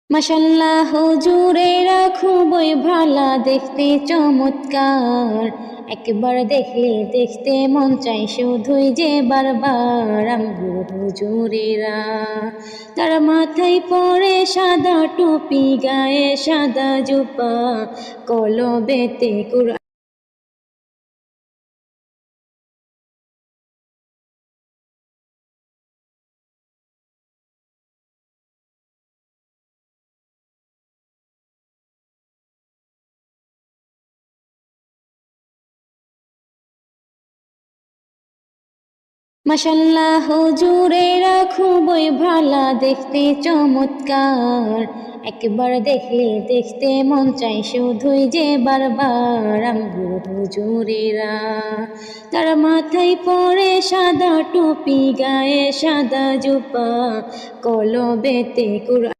মাশাল্লাহ হুজুরেরা খুবই ভালা দেখতে চমৎকার, একবার দেখলে দেখতে মন চাই শুধুই যে বারবার। আমগুর হুজুরেরা তার মাথায় পরে সাদা টুপি, গায়ে সাদা জুপা, কলবেতে কুরআন। মাশাল্লাহ হুজুরেরা খুবই ভালা দেখতে চমৎকার, একবার দেখলে দেখতে মন চাই শুধুই যে বারবার। আমগুর হুজুরেরা তার মাথায় পরে সাদা টুপি, গায়ে সাদা জুপা, কলবেতে কুরআন।